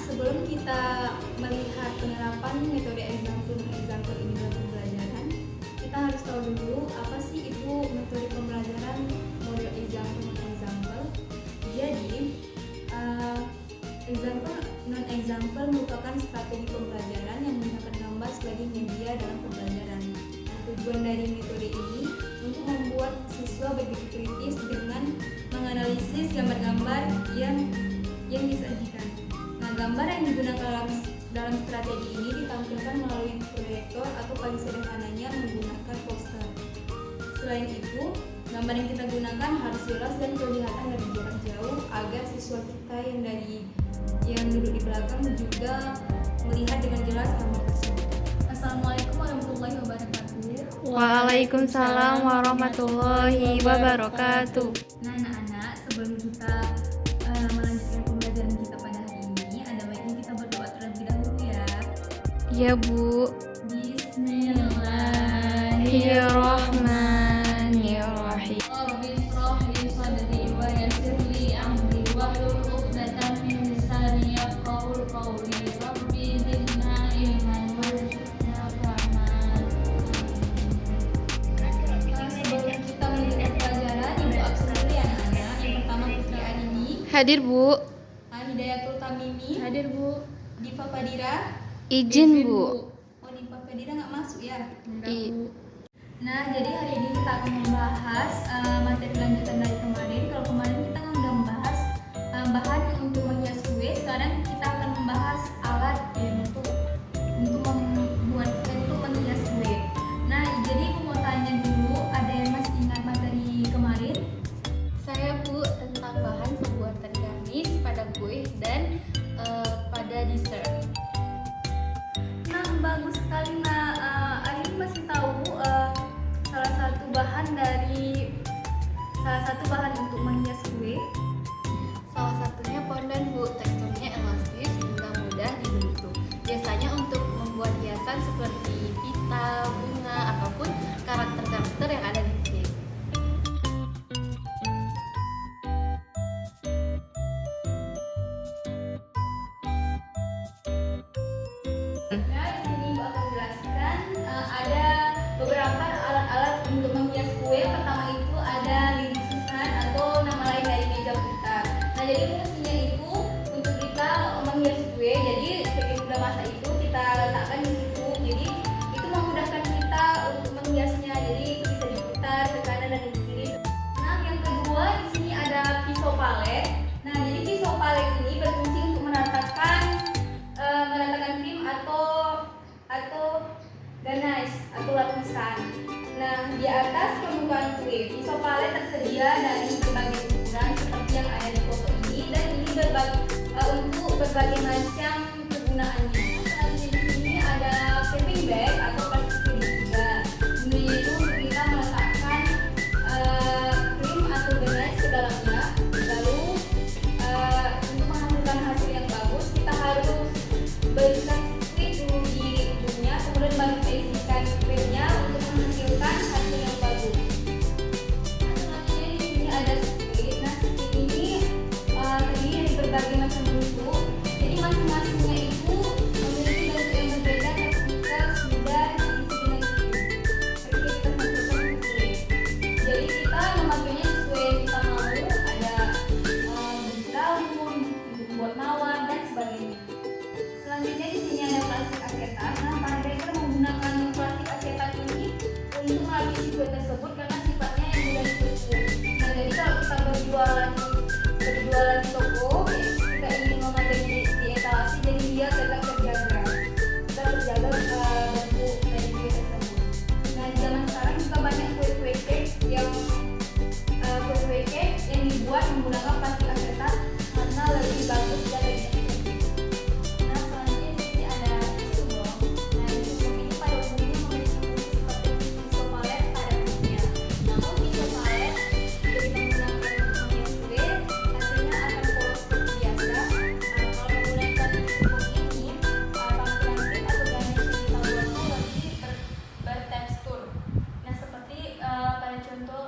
sebelum kita melihat penerapan metode example ini dalam pembelajaran, kita harus tahu dulu apa sih itu metode pembelajaran model example. Jadi, example non-example merupakan strategi pembelajaran yang menggunakan gambar sebagai media dalam pembelajaran. Tujuan dari metode ini untuk membuat siswa berpikir kritis dengan menganalisis gambar-gambar yang disajikan. Nah, gambar yang digunakan dalam strategi ini ditampilkan melalui proyektor atau paling sederhananya menggunakan poster. Selain itu, gambar yang kita gunakan harus jelas dan kelihatan dari jarak jauh agar siswa kita yang duduk di belakang juga melihat dengan jelas gambar tersebut. Assalamualaikum warahmatullahi wabarakatuh. Waalaikumsalam warahmatullahi wabarakatuh. Nah, anak-anak, sebelum kita melanjutkan pembelajaran kita pada hari ini, ada baiknya kita berdoa terlebih dahulu ya. Ya Bu. Bismillahirrahmanirrahim. Rabbi shrah li sadri wa yassir li amri wahlul 'uqdatam min lisani yafqahu qawli. Rabbi zidna ilman warzuqna fahman. Sebelum kita melanjutkan pelajaran, Ibu absen dulu ya anak-anak. Yang pertama Putri Arini, Hadir Bu. Hidayatul Tamimi, Hadir Bu. Diva Fadira. Izin Bu. Oh, Diva Fadira nggak masuk ya? Nah, jadi hari ini kita akan membahas materi lanjutan dari kemarin. Kalau kemarin kita kan udah membahas bahan untuk menghias kue, sekarang kita akan membahas alat untuk membuat menghias kue. Nah, jadi aku mau tanya dulu, ada yang masih ingat materi kemarin? saya Bu tentang bahan pembuatan garnish pada kue dan pada dessert. Nah, bagus sekali. Nah, Arini masih tahu salah satu bahan untuk menghias kue. Salah satunya pondan Bu, teksturnya elastis hingga mudah dibentuk. Biasanya untuk membuat hiasan seperti pita, bunga, ataupun karakter-karakter yang ada di kue. Nah, di sini Ibu akan jelaskan ada beberapa alat-alat untuk menghias kue. Yang pertama itu ada lidi susan atau nama lain dari meja putar. Nah, jadi fungsinya itu untuk kita menghias kue. Jadi sebagai udah masak itu kita letakkan di situ. Jadi itu memudahkan kita untuk menghiasnya. Jadi bisa diputar ke kanan dan ke kiri. Nah, yang kedua di sini ada pisau palet. Nah, jadi pisau palet ini berfungsi untuk meratakan krim atau ganache atau lapisan. Nah, di atas permukaan kue, pisau palet tersedia dari berbagai ukuran seperti yang ada di foto ini, dan ini untuk berbagai macam kegunaannya. Selanjutnya di sini ada piping bag atau plastik krim juga. Gunanya itu untuk kita meletakkan krim atau ganache ke dalamnya. Lalu untuk menghasilkan hasil yang bagus, kita harus berikan kue dulu di ujungnya, kemudian baru kita isikan krimnya untuk menghasilkan hasil yang bagus. Nah, selanjutnya di sini ada split. Nah, split ini terdiri dari berbagai macam bentuk. Jadi masing-masingnya itu memiliki bentuk yang berbeda ketika sudah diisi dengan krim. Ketika kita masukkan kue. Jadi kita memakainya sesuai yang kita mau. Ada bentuk daun, bentuk buat mawar dan sebagainya. Selanjutnya di sini ada plastik asetat. Nah, para baker menggunakan plastik asetat ini untuk melapisi kue tersebut karena sifatnya yang mudah ditutup. Nah, jadi kalau kita berjualan di toko, kita ingin memakainya di etalase, jadi dia tetap terjaga bentuk dari kue tersebut. Nah, di zaman sekarang juga banyak kue-kue cake yang dibuat menggunakan plastik asetat karena lebih bagus dan lebih efektif. Nah, selanjutnya di sini ada tisu bong. Nah, tisu bong ini pada umumnya memiliki fungsi seperti pisau palet pada umumnya. Namun pisau palet jika kita menggunakan untuk menghias kue, hasilnya akan polos seperti biasa. Kalau menggunakan tisu bong ini, tampilan krim atau ganache yang kita buat itu lebih bertekstur. Nah, seperti pada contoh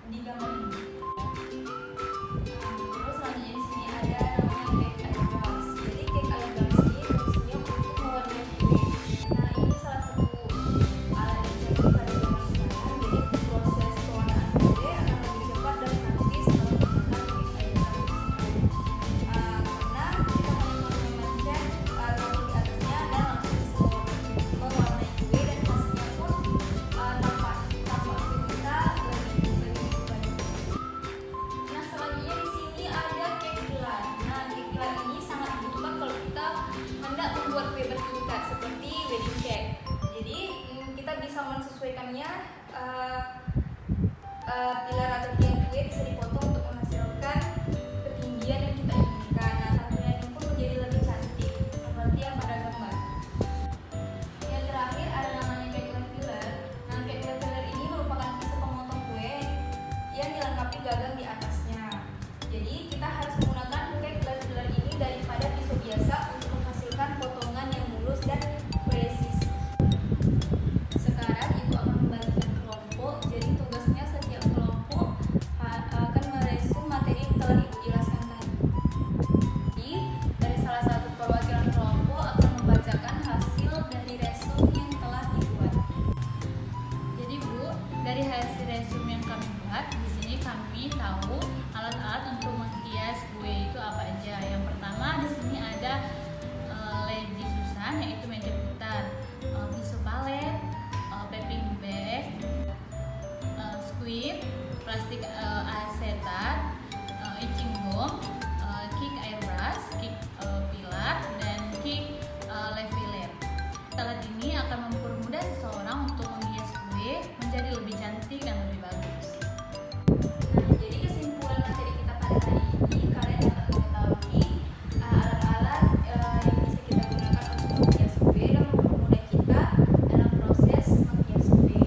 di gambar ini. Terus selanjutnya di sini ada namanya cake eyebrows. Jadi cake eyebrows uh, pilar atau tiang kue bisa dipotong untuk menghasilkan ketinggian yang kita inginkan. Nah, tampilannya pun menjadi lebih cantik seperti yang pada gambar. Yang terakhir ada namanya cake filler. Nah, cake filler ini merupakan pisau pemotong kue yang dilengkapi gagang di atasnya. Jadi kita harus menggunakan cake filler ini daripada pisau biasa untuk menghasilkan potongan yang mulus dan presis. Sekarang ibu akan membagikan kelompok. Jadi tugasnya setiap kelompok akan meresum materi yang telah ibu jelaskan tadi. Jadi dari salah satu perwakilan kelompok akan membacakan hasil dari resum yang telah dibuat. Jadi Bu, dari hasil resume yang kami buat, di sini kami tahu alat-alat untuk menghias kue itu apa aja. Yang pertama di sini ada ledi susan, yaitu meja putar, pisau palet, piping bag, squid, plastik asetat, etching gum, kick airbrush, kick pilar, dan kick leveler. Alat ini akan mempermudah seseorang untuk menghias kue menjadi lebih cantik dan lebih bagus. Nah, jadi kesimpulan materi kita pada hari ini, kalian dapat mengetahui alat-alat yang bisa kita gunakan untuk menghias kue dan mempermudah kita dalam proses menghias kue.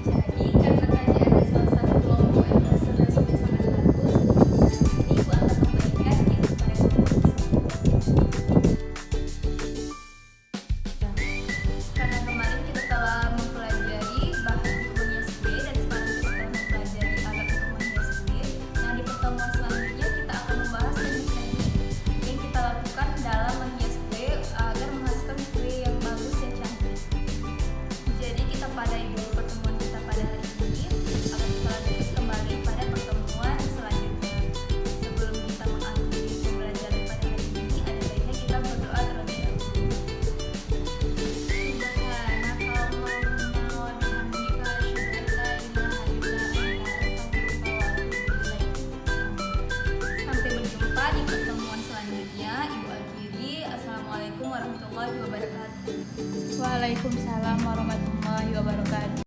Jadi karena tadi ada salah satu kelompok yang berhasil resumnya sangat bagus, ini ibu akan memberikan tips pada kelompok tersebut. Karena kemarin kita telah mempelajari bahan untuk menghias kue dan sekarang kita telah mempelajari alat untuk menghias kue. Nah, di pertemuan selanjutnya kita akan membahas teknik-teknik yang kita lakukan dalam menghias kue agar menghasilkan kue yang bagus dan cantik. Jadi kita pada dulu pertemuan kita pada hari ini, akan kita lanjutkan kembali pada pertemuan selanjutnya. Sebelum kita mengakhiri pembelajaran pada hari ini, ada baiknya kita berdoa terlebih dahulu. Sampai berjumpa di pertemuan selanjutnya. Ibu akhiri. Assalamualaikum warahmatullahi wabarakatuh. Waalaikumsalam warahmatullahi wabarakatuh.